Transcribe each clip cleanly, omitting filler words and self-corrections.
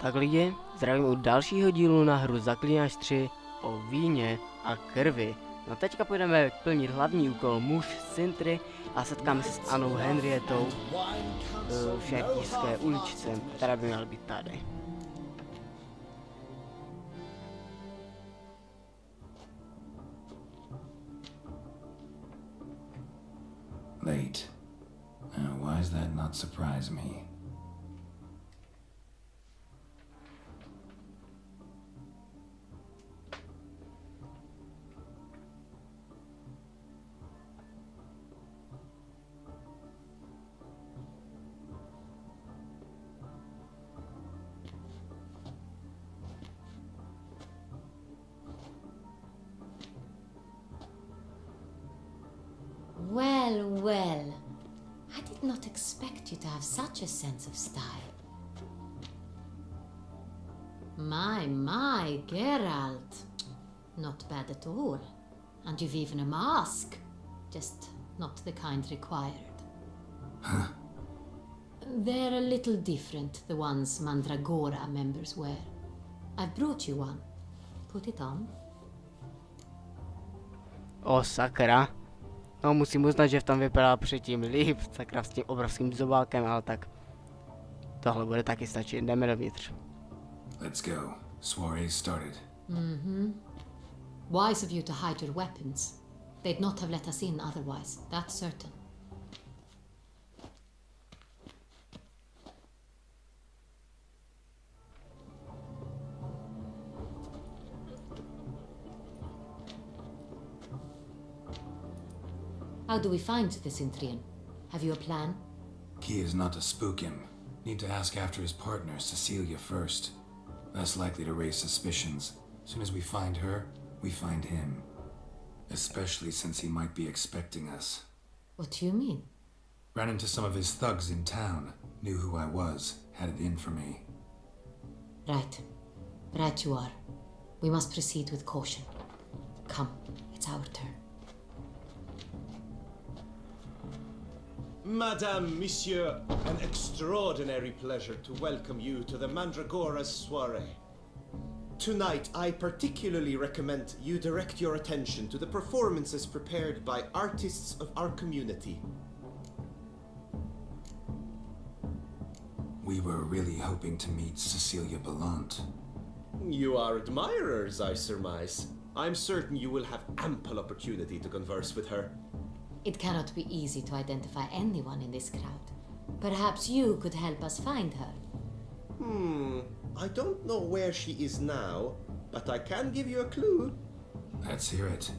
Tak lidi, zdravím u dalšího dílu na hru Zaklínač 3 o Víně a Krvi. No teďka půjdeme plnit hlavní úkol muž z Cintry a setkáme se s Anou Henrietou v šertířské uličce, která by měla být tady. Late. Why does that not surprise me? Well, well. I did not expect you to have such a sense of style. My, Geralt. Not bad at all. And you've even a mask. Just not the kind required. Huh? They're a little different, the ones Mandragora members wear. I've brought you one. Put it on. O sakra. No musím uznat, že v tom vypadá předtím líp, sakra s tím obrovským zobákem, ale tak tohle bude taky stačit, jdeme dovnitř. Let's go. Soiree started. Wise of you to hide your weapons. They'd not have let us in otherwise, that's certain. How do we find the Cintrian? Have you a plan? Key is not to spook him. Need to ask after his partner, Cecilia, first. Less likely to raise suspicions. Soon as we find her, we find him. Especially since he might be expecting us. What do you mean? Ran into some of his thugs in town. Knew who I was. Had it in for me. Right. Right you are. We must proceed with caution. Come, it's our turn. Madame, Monsieur, an extraordinary pleasure to welcome you to the Mandragora's soiree. Tonight, I particularly recommend you direct your attention to the performances prepared by artists of our community. We were really hoping to meet Cecilia Ballant. You are admirers, I surmise. I'm certain you will have ample opportunity to converse with her. It cannot be easy to identify anyone in this crowd. Perhaps you could help us find her. I don't know where she is now, but I can give you a clue. Let's hear it.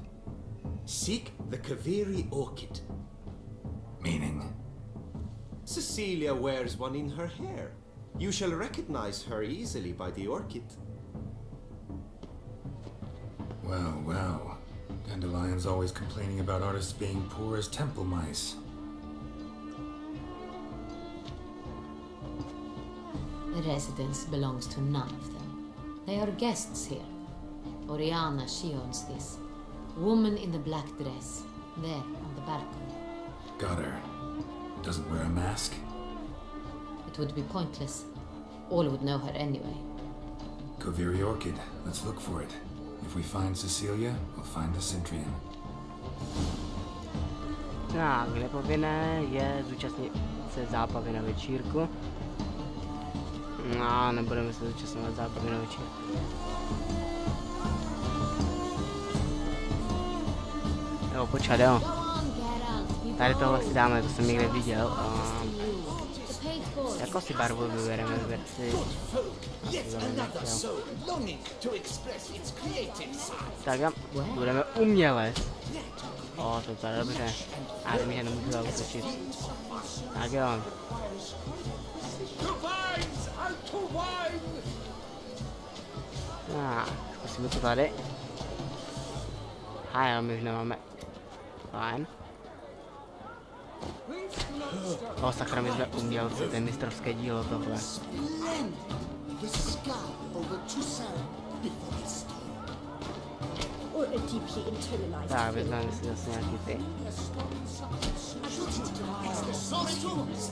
Seek the Kaveri orchid. Meaning? Cecilia wears one in her hair. You shall recognize her easily by the orchid. Well, well. Dandelion's always complaining about artists being poor as temple mice. The residence belongs to none of them. They are guests here. Oriana, she owns this. Woman in the black dress. There, on the balcony. Got her. Doesn't wear a mask? It would be pointless. All would know her anyway. Kaveri orchid. Let's look for it. If we find Cecilia, we'll find the Cintrian. Tak, nepovinné je zúčastnit se zábavy na večírku. No, nebudeme se zúčastňovat zábavy na večírku. Jo, počkat, jo. Tady tohle si dáme, to jsem někde viděl. Jakou si barvu vybereme, vyber si. Tak jo, budeme umělec. O, to je dobře. Já vím, že nemůžu zautočit. Tak jo. Tak, zkusíme to tady. A jo, my už nemáme. Fajn. O sakra, my jsme umělci, to je mistrovské dílo tohle. or a deeply internalized Tak, fear. vezmeme si zase nějaký ty.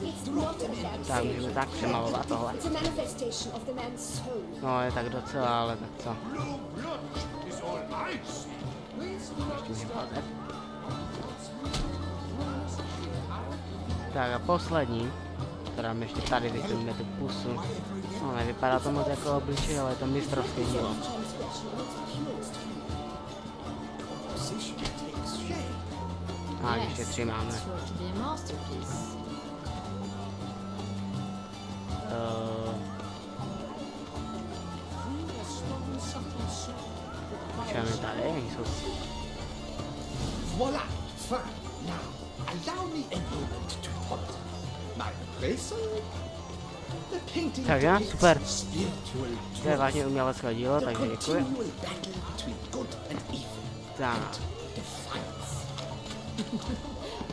It's not a bad Tak, můžeme tak přemalovat tohle. It's a manifestation of the man's soul. No, je tak docela, ale tak co. Ještě můžeme házet. Tak a poslední, která mi ještě tady vyplníme tu pusu. No, nevypadá to moc jako obličej, ale je to mistrovské dílo. A ještě 3 máme. Sure to be a masterpiece. Počkáme tady, oni jsou... Voila! Fine. Now, allow me a moment to point. My appraisal? The painting Tak jo, super. spiritual To je vážně umělecké dílo, the takže děkuji. continual battle between good and evil. Tak, Defiance.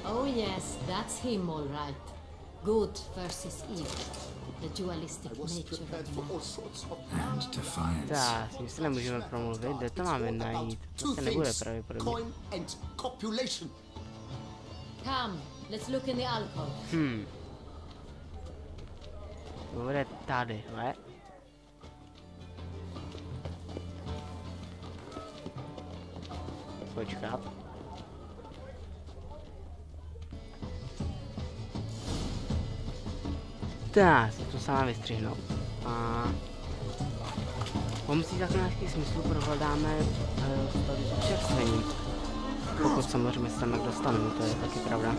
Oh yes, that's him all right. Good versus evil. The dualistic nature of man. And defiance. tak, s tím se nemůžeme promluvit, kde to máme najít? To se nebude pravděpodobně. Coin and copulation. Come, let's look in the alcove. To bude tady, ne? Počkat. Tak, si to sám vystřihnout. A pomocí zaklínačských smyslů prohledáme stavy s občerstvením. Pokud samozřejmě se tam jak dostaneme, to je taky pravda.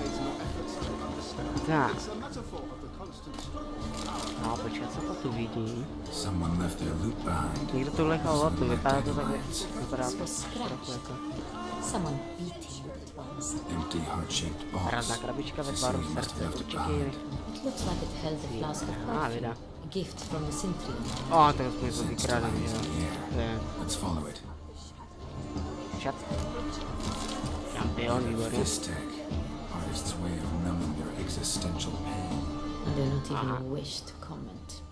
Tak. A počkat, co to tu vidím? Someone left their loot behind. Někdo tu nechal lotu, vypadá to tak, vypadá to trochu jako Someone beat him with it once. Empty heart-shaped box. prázdná krabička ve tvaru Cecilia must srdce, have left it určitě behind. It looks like it held a flask of Ah, perfume. vida. A gift from the Cintry. O, tak jsme to vykradli, že jo. Je. Let's follow it. Šat. Šampion, výborně. This tag. Artist's way of numbing their existential pain. I do not even wish to comment.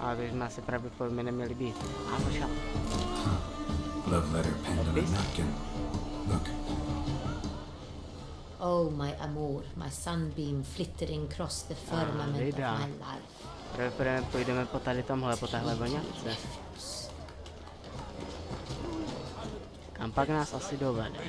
Ale to jsme asi pravděpodobně neměli být. A počkat. Love letter penned on a napkin. Look, Oh, my amour, my sunbeam flittering across the firmament of vida. my life. Pravděpodobně půjdeme po tady tomhle, po téhle voňavce. Kam pak nás asi dovede?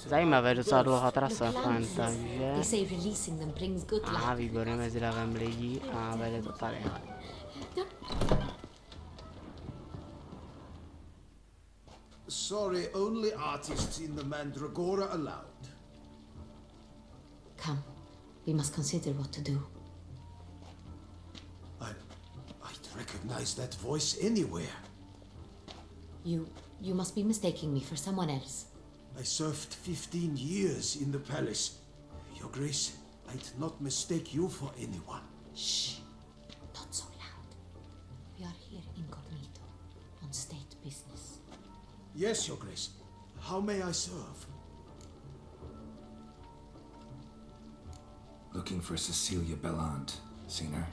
Zajímavé, docela dlouhá trasa, fajn, takže... They say releasing them brings good luck. Aha, výborně, mezi davem lidí a vede to tady. Sorry, only artists in the Mandragora allowed. Come, we must consider what to do. I'd recognize that voice anywhere. You must be mistaking me for someone else. I served 15 years in the palace. Your Grace, I'd not mistake you for anyone. Shh, not so loud. We are here incognito, on state business. Yes, Your Grace. How may I serve? looking for Cecilia Bellant. Seen her?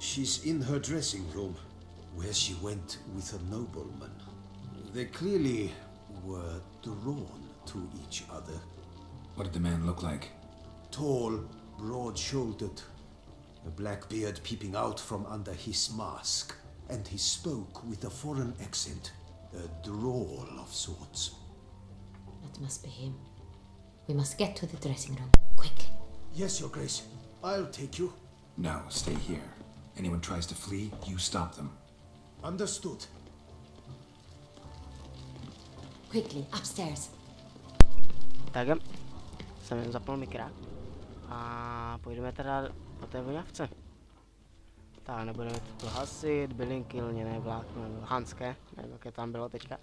She's in her dressing room, where she went with a nobleman. They clearly were drawn to each other. What did the man look like? Tall, broad-shouldered, a black beard peeping out from under his mask, and he spoke with a foreign accent, a drawl of sorts. That must be him. We must get to the dressing room, quick. Yes, Your Grace. I'll take you. No, stay here. Anyone tries to flee, you stop them. Understood. Quickly, upstairs. Tak jo, jsem jen zapnul mikrák. A půjdeme teda po té voňavce. Tak, nebudeme to hasit, bylinky, lněné vlákno, nebo hanské, nevím, jaké tam bylo teďka.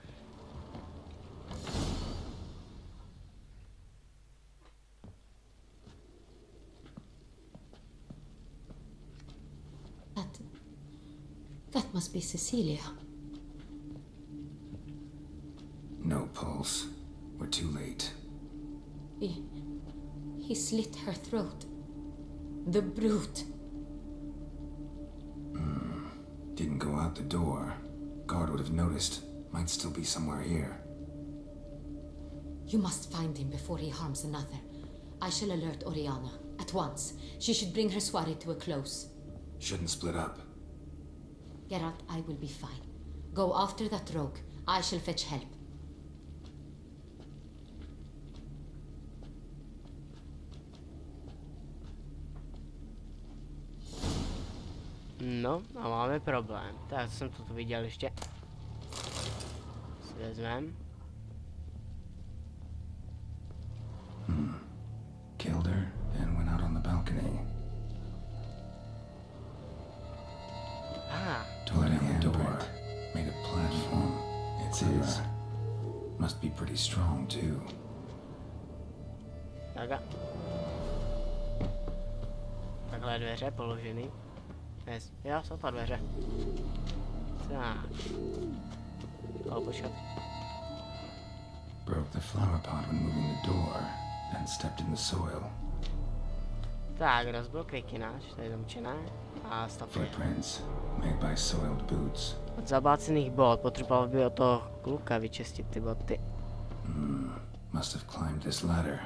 That must be Cecilia. No pulse. We're too late. He slit her throat. The brute. out the door. Guard would have noticed. Might still be somewhere here. You must find him before he harms another. I shall alert Oriana at once. She should bring her soirée to a close. Shouldn't split up. Geralt, I will be fine. Go after that rogue. I shall fetch help. No, a máme problém. Tak, jsem to viděl ještě. Si vezmem. Killed her and went out on the balcony. Ah, Tore down the door. Made a platform. It's his. Must be pretty strong too. tak. Takhle dveře položeny. Jo, jsou to dveře. Tak. Počkat. Broke the flower pot when moving the door, then stepped in the soil. Tak, rozbil květináč, to je zamčené. A stopy. Footprints made by soiled boots. Od zabácených bot, potřeboval by od toho kluka vyčistit ty boty. Must have climbed this ladder.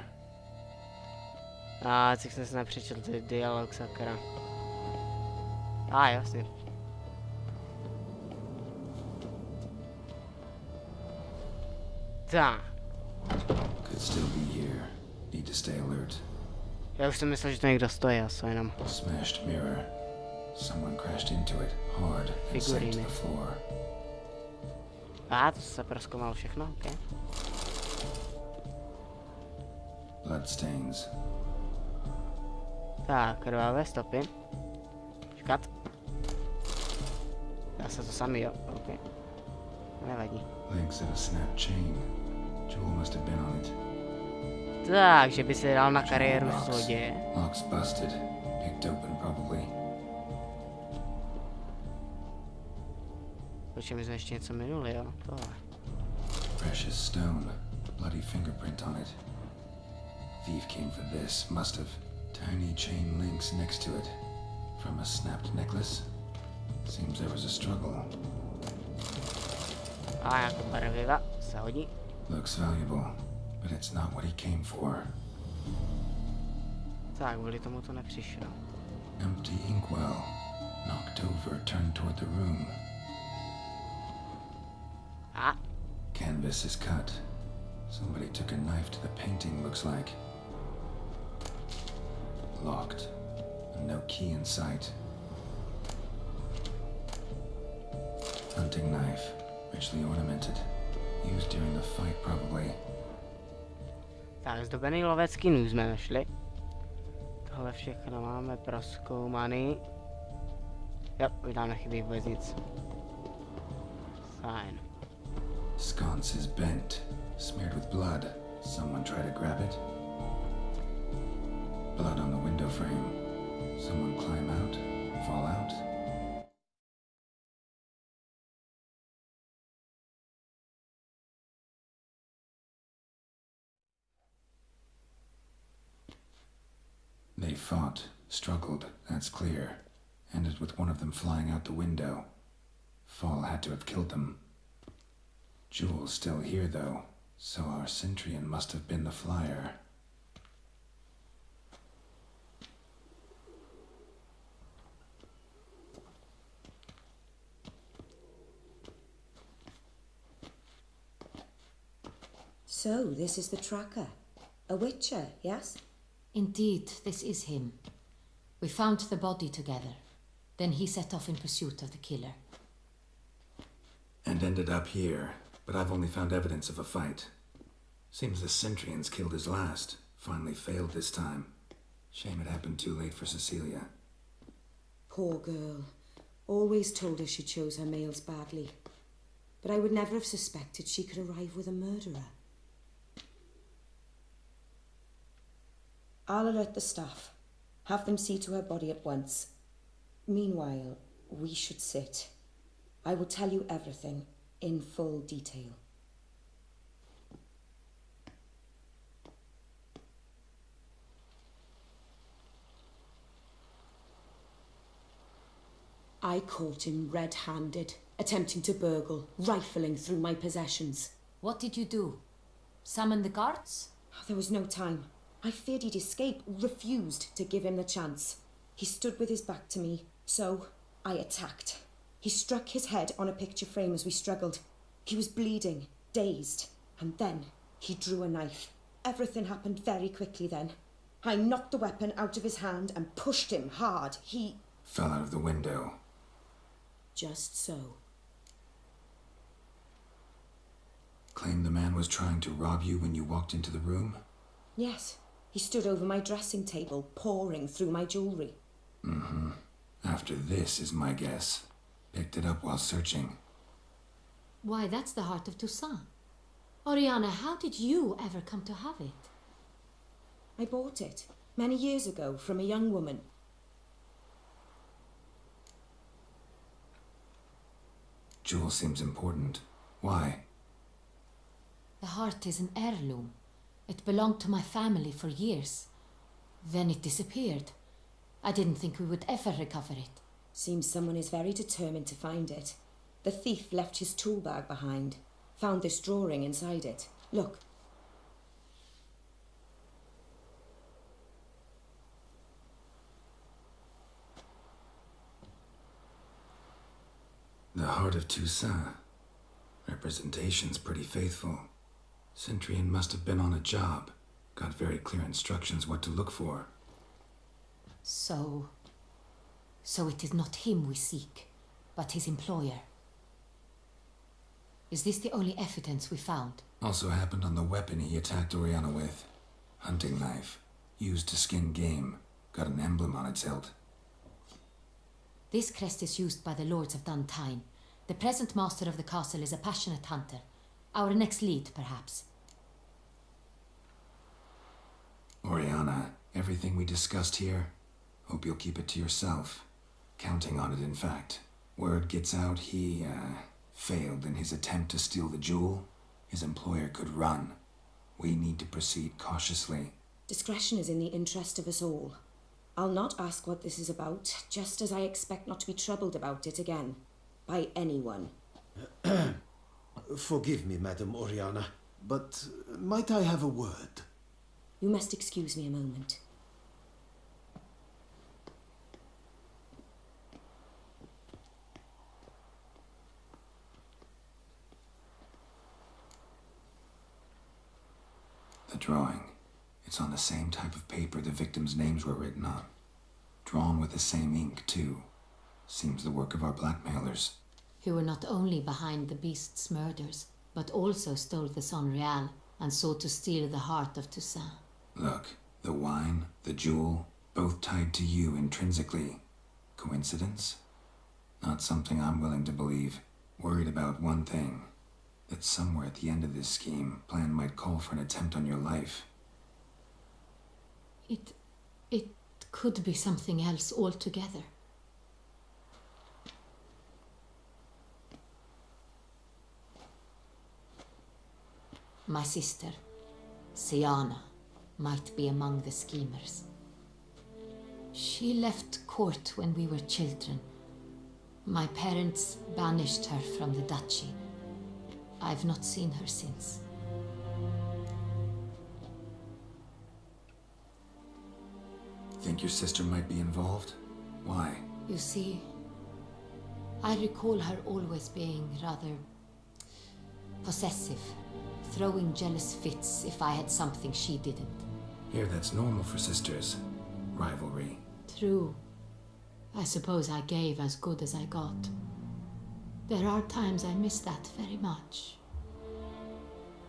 A tak jsem si nepřečetl ty dialog, sakra. Jasně. Tak. Could still be here. Need to stay alert. Já už jsem myslel, že to někdo stojí, a co jenom. Smashed mirror. Someone crashed into it hard and sank to the floor. To se prozkoumalo všechno, ok. Bloodstains. Tak, krvavé stopy. Čekat. Dá se to sami, jo, ok. Nevadí. Links of a snap chain. Jewel must have been on it. Tak, že by se dal na kariéru zloděje. Lock's busted. Picked open probably. Počkej, my jsme ještě něco minuli, jo, tohle. Precious stone. Bloody fingerprint on it. Thief came for this. Must have. Tiny chain links next to it. From a snapped necklace. Seems there was a struggle. Jako barviva, se hodí. Looks valuable, but it's not what he came for. Tak, kvůli tomu to nepřišel. Empty inkwell. Knocked over, turned toward the room. Canvas is cut. Somebody took a knife to the painting, looks like. Locked. No key in sight. Hunting knife. Richly ornamented. Used during the fight, probably. Tak, zdobený lovecký nůž jsme našli. Tohle všechno máme prozkoumaný. Jo, už nám nechybí vůbec nic. Fajn. Sconce is bent. Smeared with blood. Someone try to grab it? Blood on the window frame. Someone climb out? Fall out? They fought, struggled, that's clear. Ended with one of them flying out the window. Fall had to have killed them. Jewel's still here, though, so our Centrian must have been the flyer. So, this is the tracker. A witcher, yes? Indeed, this is him. We found the body together. Then he set off in pursuit of the killer. And ended up here, but I've only found evidence of a fight. Seems the Centrians killed his last. Finally failed this time. Shame it happened too late for Cecilia. Poor girl. Always told her she chose her males badly. But I would never have suspected she could arrive with a murderer. I'll alert the staff. Have them see to her body at once. Meanwhile, we should sit. I will tell you everything in full detail. I caught him red-handed, attempting to burgle, rifling through my possessions. What did you do? Summon the guards? There was no time. I feared he'd escape, refused to give him the chance. He stood with his back to me, so I attacked. He struck his head on a picture frame as we struggled. He was bleeding, dazed, and then he drew a knife. Everything happened very quickly then. I knocked the weapon out of his hand and pushed him hard. He Fell out of the window. just so. Claimed the man was trying to rob you when you walked into the room? Yes, he stood over my dressing table, pouring through my jewellery. Mm-hmm. After this is my guess. Picked it up while searching. Why, that's the heart of Toussaint. Oriana, how did you ever come to have it? I bought it many years ago from a young woman. Jewel seems important. Why? The heart is an heirloom. It belonged to my family for years. Then it disappeared. I didn't think we would ever recover it. Seems someone is very determined to find it. The thief left his tool bag behind. Found this drawing inside it. Look. The heart of Toussaint. Representation's pretty faithful. Cintry must have been on a job. Got very clear instructions what to look for. So it is not him we seek, but his employer. Is this the only evidence we found? Also happened on the weapon he attacked Oriana with. Hunting knife. Used to skin game. Got an emblem on its hilt. This crest is used by the lords of Duntine. The present master of the castle is a passionate hunter. Our next lead, perhaps. Oriana, everything we discussed here, hope you'll keep it to yourself. Counting on it, in fact. Word gets out he, failed in his attempt to steal the jewel. His employer could run. We need to proceed cautiously. Discretion is in the interest of us all. I'll not ask what this is about, just as I expect not to be troubled about it again. By anyone. Forgive me, Madam Oriana, but might I have a word? You must excuse me a moment. The drawing. It's on the same type of paper the victims' names were written on. Drawn with the same ink, too. Seems the work of our blackmailers. Who were not only behind the beast's murders, but also stole the Son Real and sought to steal the heart of Toussaint. Look, the wine, the jewel, both tied to you intrinsically. Coincidence? Not something I'm willing to believe. Worried about one thing. That somewhere at the end of this scheme, plan might call for an attempt on your life. It could be something else altogether. My sister, Siana, might be among the schemers. She left court when we were children. My parents banished her from the duchy. I've not seen her since. Think your sister might be involved? Why? You see, I recall her always being rather possessive, throwing jealous fits if I had something she didn't. Here, that's normal for sisters. Rivalry. True. I suppose I gave as good as I got. There are times I miss that very much.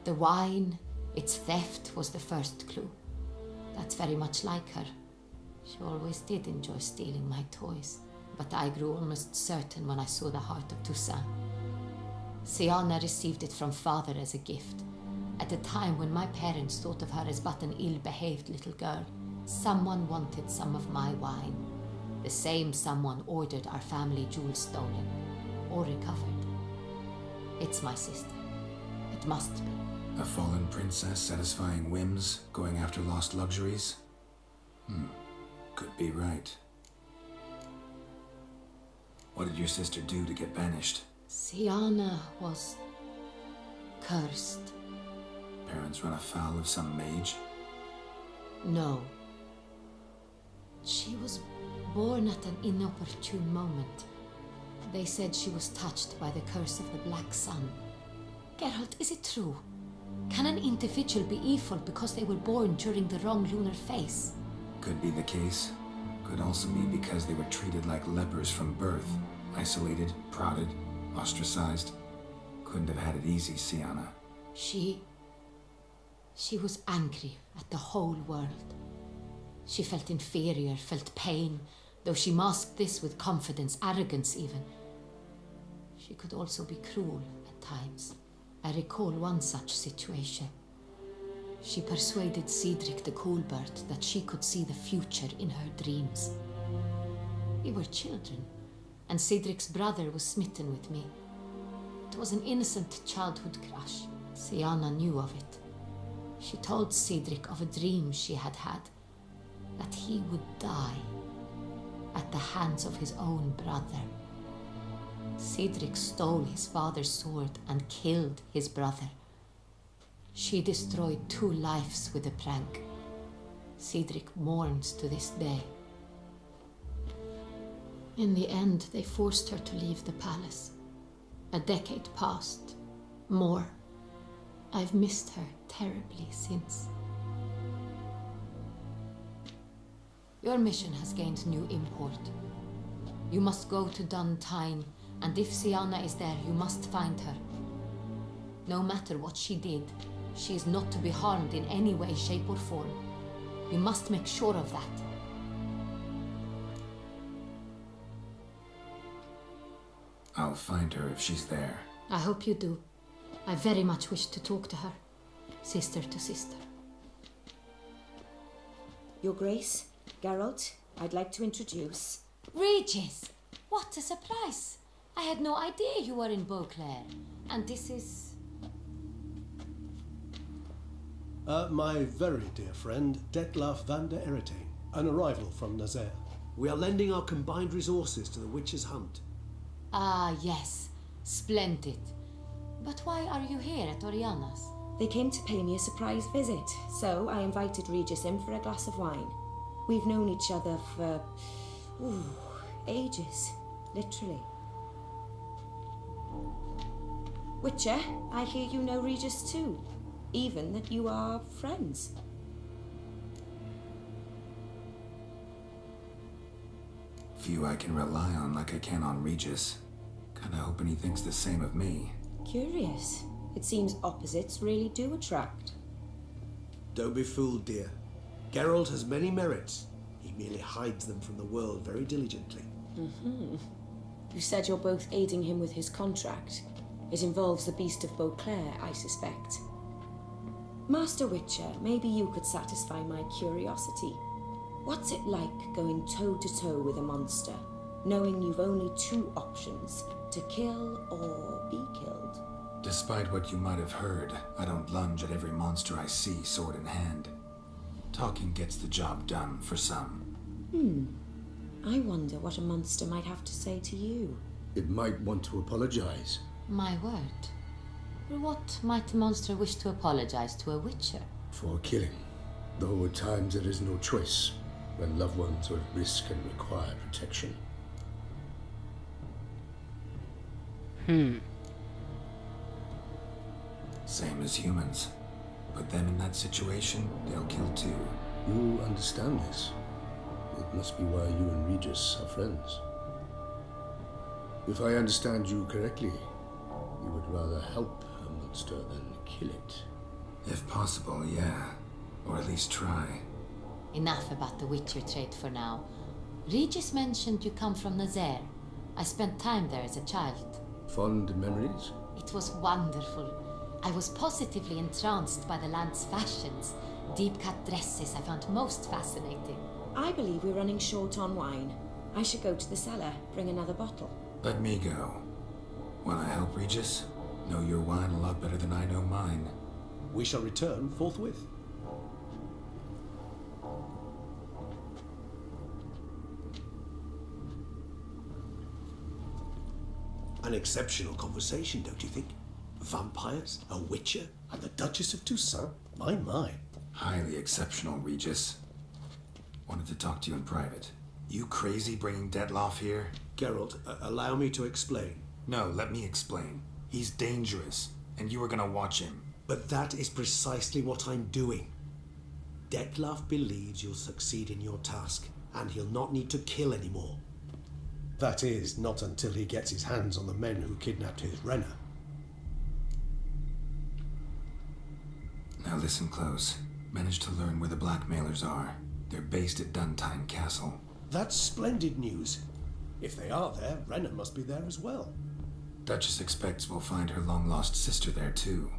The wine, its theft, was the first clue. That's very much like her. She always did enjoy stealing my toys, but I grew almost certain when I saw the heart of Toussaint. Siana received it from father as a gift. At a time when my parents thought of her as but an ill-behaved little girl, someone wanted some of my wine. The same someone ordered our family jewels stolen, or recovered. It's my sister. It must be. A fallen princess satisfying whims, going after lost luxuries? Could be right. What did your sister do to get banished? Siana was cursed. Parents run afoul of some mage? No. She was born at an inopportune moment. They said she was touched by the curse of the Black Sun. Geralt, is it true? Can an individual be evil because they were born during the wrong lunar phase? Could be the case. Could also be because they were treated like lepers from birth. Isolated, prodded, ostracized. Couldn't have had it easy, Siana. She was angry at the whole world. She felt inferior, felt pain, though she masked this with confidence, arrogance even. She could also be cruel at times. I recall one such situation. She persuaded Cedric the Coolbird that she could see the future in her dreams. We were children, and Cedric's brother was smitten with me. It was an innocent childhood crush. Siana knew of it. She told Cedric of a dream she had had, that he would die at the hands of his own brother. Cedric stole his father's sword and killed his brother. She destroyed 2 lives with a prank. Cedric mourns to this day. In the end, they forced her to leave the palace. A decade passed. More. I've missed her terribly since. Your mission has gained new import. You must go to Duntine, and if Siana is there, you must find her. No matter what she did, she is not to be harmed in any way, shape or form. You must make sure of that. I'll find her if she's there. I hope you do. I very much wish to talk to her. Sister to sister. Your Grace, Geralt, I'd like to introduce... Regis! What a surprise! I had no idea you were in Beauclair. And this is... My very dear friend, Detlaf van der Eretain, an arrival from Nazaire. We are lending our combined resources to the witch's hunt. Ah, yes. Splendid. But why are you here at Oriana's? They came to pay me a surprise visit, so I invited Regis in for a glass of wine. We've known each other for... ages, literally. Witcher, I hear you know Regis too. Even that you are friends. Few I can rely on like I can on Regis. Kinda hoping he thinks the same of me. Curious. It seems opposites really do attract. Don't be fooled, dear. Geralt has many merits. He merely hides them from the world very diligently. You said you're both aiding him with his contract. It involves the Beast of Beauclair, I suspect. Master Witcher, maybe you could satisfy my curiosity. What's it like going toe-to-toe with a monster, knowing you've only 2 options, to kill or be killed? Despite what you might have heard, I don't lunge at every monster I see sword in hand. Talking gets the job done for some. I wonder what a monster might have to say to you. It might want to apologize. My word. What might a monster wish to apologize to a witcher? For killing. Though at times there is no choice when loved ones are at risk and require protection. Same as humans. Put them in that situation, they'll kill too. You understand this. It must be why you and Regis are friends. If I understand you correctly, you would rather help a monster than kill it. If possible, yeah. Or at least try. Enough about the witcher trait for now. Regis mentioned you come from Nazaire. I spent time there as a child. Fond memories? It was wonderful. I was positively entranced by the land's fashions. Deep-cut dresses I found most fascinating. I believe we're running short on wine. I should go to the cellar, bring another bottle. Let me go. Wanna help, Regis? Know your wine a lot better than I know mine. We shall return forthwith. An exceptional conversation, don't you think? Vampires, a witcher, And the Duchess of Toussaint? My. Highly exceptional, Regis. Wanted to talk to you in private. You crazy bringing Detloff here? Geralt, allow me to explain. No, let me explain. He's dangerous, and you were gonna watch him. But that is precisely what I'm doing. Detloff believes you'll succeed in your task, and he'll not need to kill anymore. That is, not until he gets his hands on the men who kidnapped his Renner. Now listen close. Managed to learn where the blackmailers are. They're based at Duntine Castle. That's splendid news. If they are there, Renner must be there as well. Duchess expects we'll find her long-lost sister there, too.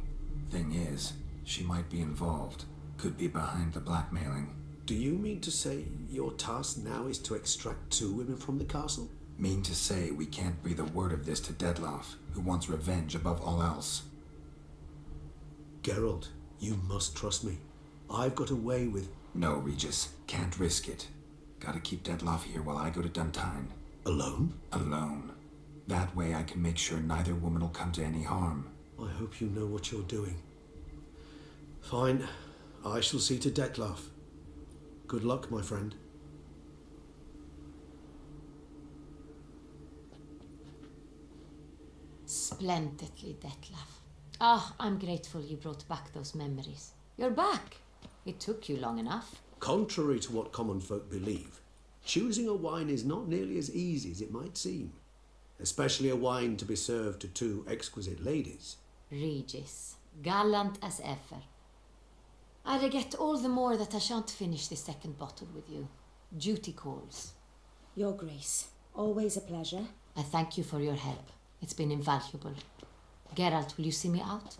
Thing is, she might be involved. Could be behind the blackmailing. Do you mean to say your task now is to extract 2 women from the castle? Mean to say we can't breathe a word of this to Detloff, who wants revenge above all else. Geralt, you must trust me. I've got away with... No, Regis. Can't risk it. Gotta keep Detloff here while I go to Duntine. Alone? Alone. That way I can make sure neither woman will come to any harm. I hope you know what you're doing. Fine. I shall see to Detloff. Good luck, my friend. Splendidly, Detlaff. Ah, I'm grateful you brought back those memories. You're back. It took you long enough. Contrary to what common folk believe, choosing a wine is not nearly as easy as it might seem. Especially a wine to be served to 2 exquisite ladies. Regis, gallant as ever. I regret all the more that I shan't finish the second bottle with you. Duty calls. Your Grace, always a pleasure. I thank you for your help. It's been invaluable. Geralt, will you see me out?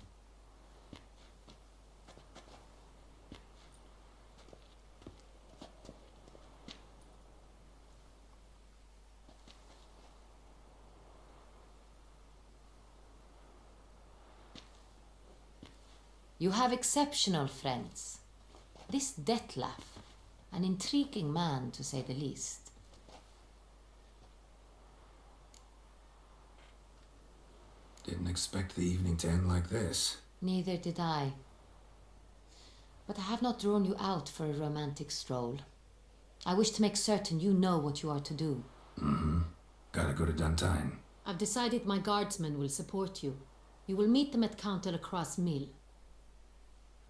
You have exceptional friends. This Detlaff, an intriguing man to say the least. Didn't expect the evening to end like this. Neither did I. But I have not drawn you out for a romantic stroll. I wish to make certain you know what you are to do. Mm-hmm. Gotta go to Duntine. I've decided my guardsmen will support you. You will meet them at Count de la Croix's mill.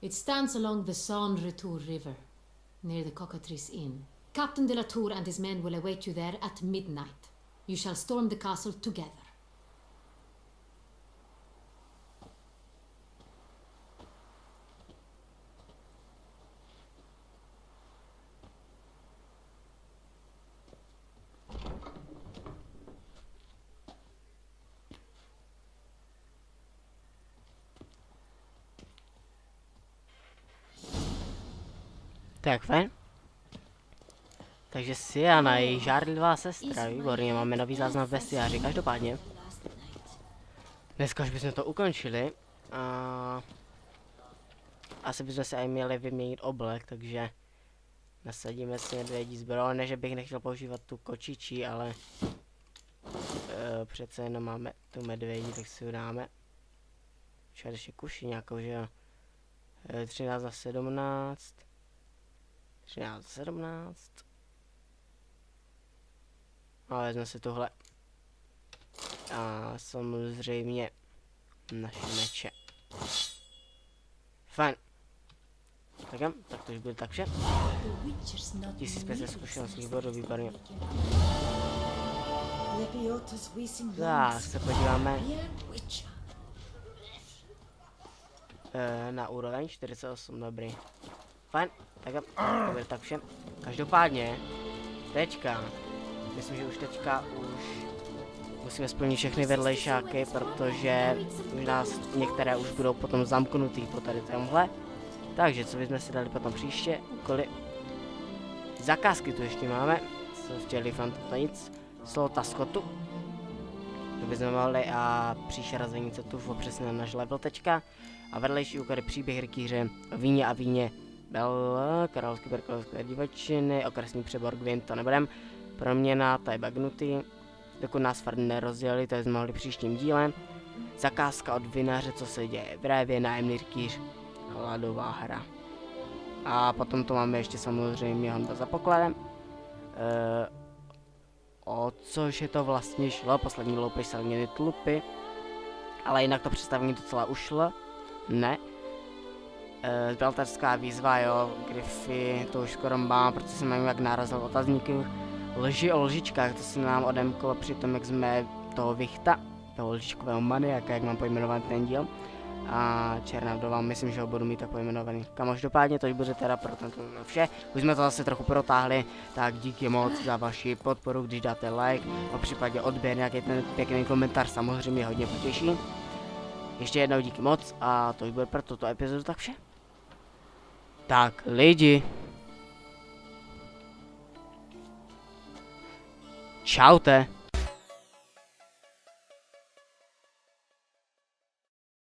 It stands along the Saône-Retour River, near the Cockatrice Inn. Captain de la Tour and his men will await you there at midnight. You shall storm the castle together. Tak fajn. Takže Siana je její žárlivá sestra, výborně, máme nový záznam v bestiáři, každopádně. Dneska už bychom to ukončili. Asi bychom se aj měli vyměnit oblek, takže nasadíme si medvědí zbroj, ne že bych nechtěl používat tu kočičí, ale přece jenom máme tu medvědí, tak si ho dáme. Čekat ještě kuši nějakou, že jo. 13 na 17. 13 17. A vezme si tohle. A samozřejmě naše meče. Fajn. Tak jo, tak to už bude tak vše. 1500 zkušenostních bodů, výborně. Tak se podíváme na úroveň 48, dobrý. Fajn, tak jo, to bude tak vše. Každopádně, teďka, myslím, že už teďka musíme splnit všechny vedlejšáky, protože už nás některé už budou potom zamknutý po tady tomhle. Takže co bychom si dali potom příště, úkoly. Zakázky tu ještě máme, co chtěli to nic, slota skotu. To bychom mohli a příšera zvenice tu přesně na náš level teďka. A vedlejší úkoly příběh rytíře, Víně a Víně, královský berkolovské divočiny, okresní přebor Gwyn, to nebudem. Proměna, to je bagnutý. dokud nás fakt nerozdělili, to jsme mohli příštím dílem. Zakázka od vinaře, co se děje v révě, nájemný rytíř, hladová hra. A potom to máme ještě samozřejmě honba za pokladem. O což je to vlastně šlo, poslední loupež salněny tlupy. Ale jinak to představení docela ušlo. Ne. Zběltařská výzva, jo, Griffy, to už skoro mám, protože jsem jim jak narazil otazníky. Lži o lžičkách, to se nám odemklo při tom, jak jsme toho Vichta, toho lžičkového maniaka, jak mám pojmenovat ten díl. A Černá vdova, myslím, že ho budu mít tak pojmenovaný. Každopádně to už bude teda pro tento vše. Už jsme to zase trochu protáhli, tak díky moc za vaši podporu, když dáte like, po případě odběr, nějaký ten pěkný komentář samozřejmě hodně potěší. Ještě jednou díky moc a to už bude pro tuto epizodu tak vše. Tak lidi. Čaute.